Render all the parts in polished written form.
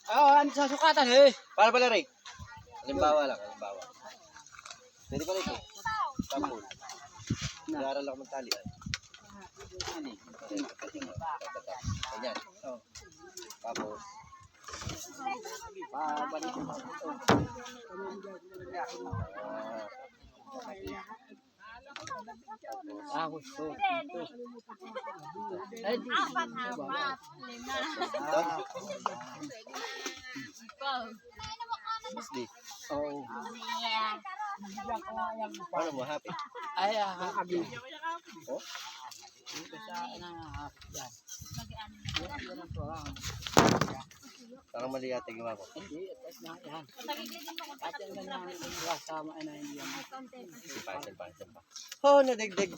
Ano sa sukatan eh? Para pala rin. Halimbawa lang, halimbawa. Pwede pa rin ito. Tapos. Nag-aaral ako magtali. Ganyan. Tapos. Pabalik mo ito. Gusto. Ay, di. Apat. 5. Mas di. Oo. Paano mo? Happy? Ay, abi. Oh? Dito sa yan. Yan ang tuwang. Parang mali yata yung gawa ko. Hindi, atas na yan. At yung ganyan yung kasama ay na hindi yan. Simpa. Oh, nadigdig.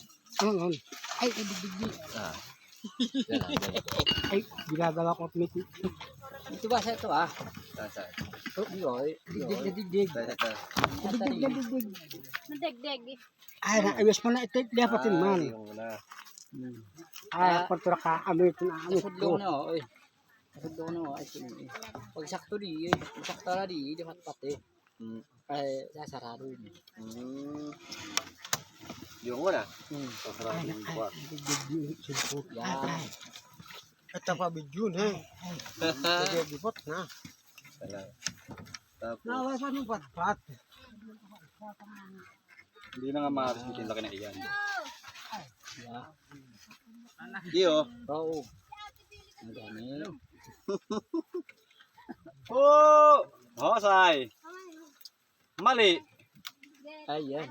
Ay, digdig. Ah. Yan lang. Ay, ginagawa ko meeting. Ito ba sa ito Saan? Digdig. Saan? Nadegdeg. Ay, ayos mo na ito. Dapatin man. Yung una. Ay, pagtura ka, amit na amit. Sudlo na o. Sudlo na o. Pag sakto di, sakto na di pati. Ay, sasarado yun. Yung una. Sasarado yung bukas. Yan. Ito pa bidyo na. Sige, bipot na. Tapos. Nawasan yung pat-pat. Hindi na nga makakasitin laki na iyan. Iyo. Oo. Ang dami. Oh! Hosay! Mali! Ay, yan.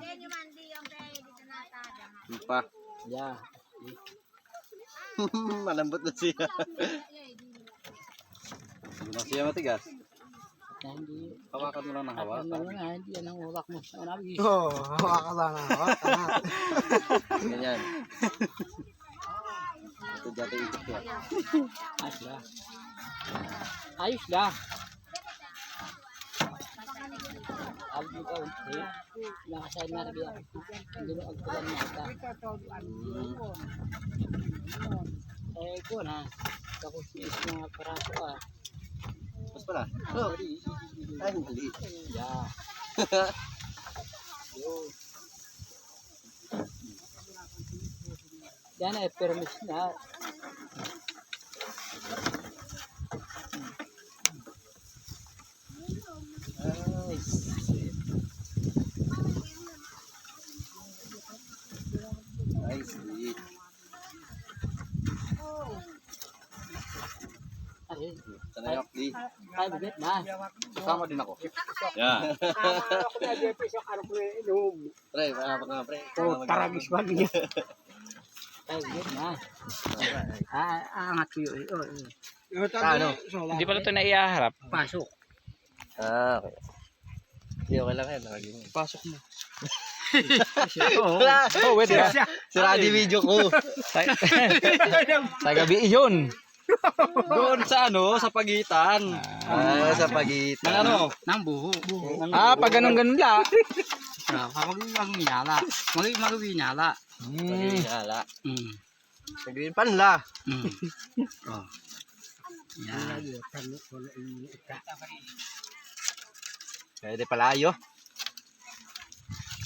Simpa. Yeah. Malambot na siya. Hindi na siya matigas. Na hindi. Hawakan mo lang ng Hawakan mo hawakan. lang hindi yan ang ulak mo. Nabi. Oo, makakala na. Ganyan. Ito dati ikot ko. Ayos lang. Ayos lang. Abdi ka unti. Nakasay na rin yan. Hindi mo agtulan na ita. Ko na. Tapos is mga paraso Mas pala. Oh. Ay, mali. Yeah. Yan ay permis na. Nice. Ay, Sanay ako di. ay bigat na. Kasama din ako. Yan. Ako na dito sa ano ko inom. Pre, mga pre. Taragis ba niya? Ay bigat na. Angat ko yun. Ano? Hindi pala ito naiaharap. Pasok. Okay. Hindi, okay lang yan. Nakagin. Pasok mo. Oh, wait ka. Sira di video ko. Sa gabi yun. Doon sa ano, sa pagitan. Sa pagitan. Ng ano? Nang buho. Pag ganun la. Kapag mag-nyala. Mag-nyala. Pagihala. Mm. Nagawin panla. Mm. Oh. Yan. Pwede palayo.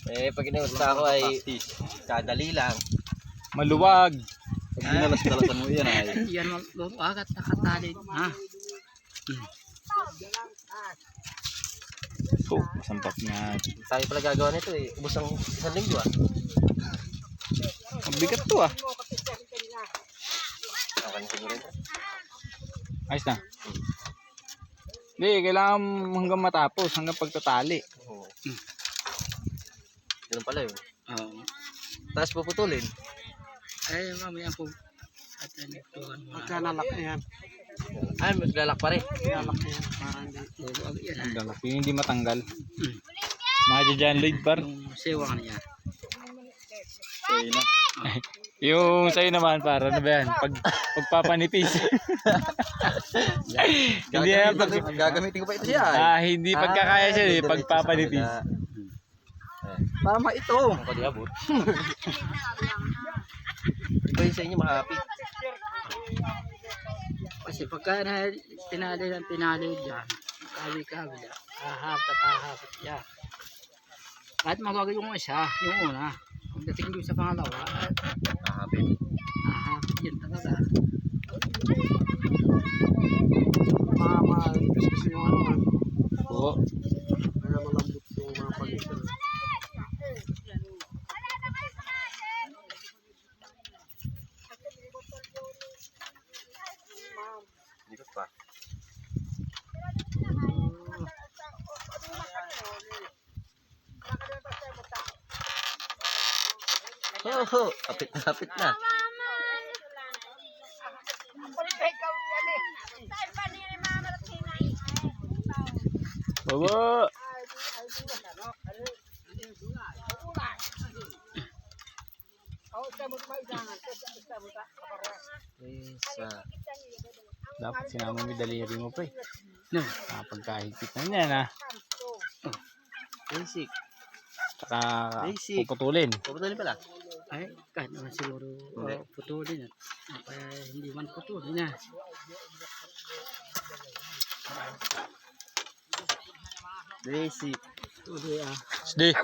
Pag inuusta ako ay kadali lang. Maluwag. Pag dinalas-dalasan mo yan ay. Yan agad nakatali. Ha? Masampak na. Tayo pala gagawa nito eh. Ubus ang isang linggo Ang bigat to Okay na siguro ito. Ayos na. Hindi, kailangan hanggang matapos, hanggang pagtatali. Oo. Ganun pala yun. Oo. Tapos puputulin. Ay, mamaya po. At ano ito. Magkanalak na yan. Ay, maglalak pa rin. Kanalak na yan. Parang Yan. Ang lalaki, hindi matanggal. Mga dyan lead bar. Yung sewang niya. Okay na. Yung sa'yo naman, para ano ba yan? Pagpapanipis. Hindi yan. Gagamitin ko pa ito siya. Hindi pagkakaya siya eh. Pagpapanipis. Tama ito. Ang kadiabot. Iba yun sa inyo, makapit. Kasi pagka na tinali dyan, kawi-kawi yan, hahapot yan. Kahit magagawin yung isa, yung una, pagdating doon sa pangalawa, Hahapin. hahapot yan talaga. Maipis kasi yung ano. Oo. Kaya malambot yung mga palitan. Likot pa. Oh, kapit na. Baba! Isa. Dapat sinama mo yung daliri mo pre. No. Pagkahigpit na niyan ha. Basic. Saka Basic. puputulin. Puputulin pala. Ay, kahit naman siguro Hindi. putulin. Kaya hindi man putulin na. Basic. Tuloy Sige.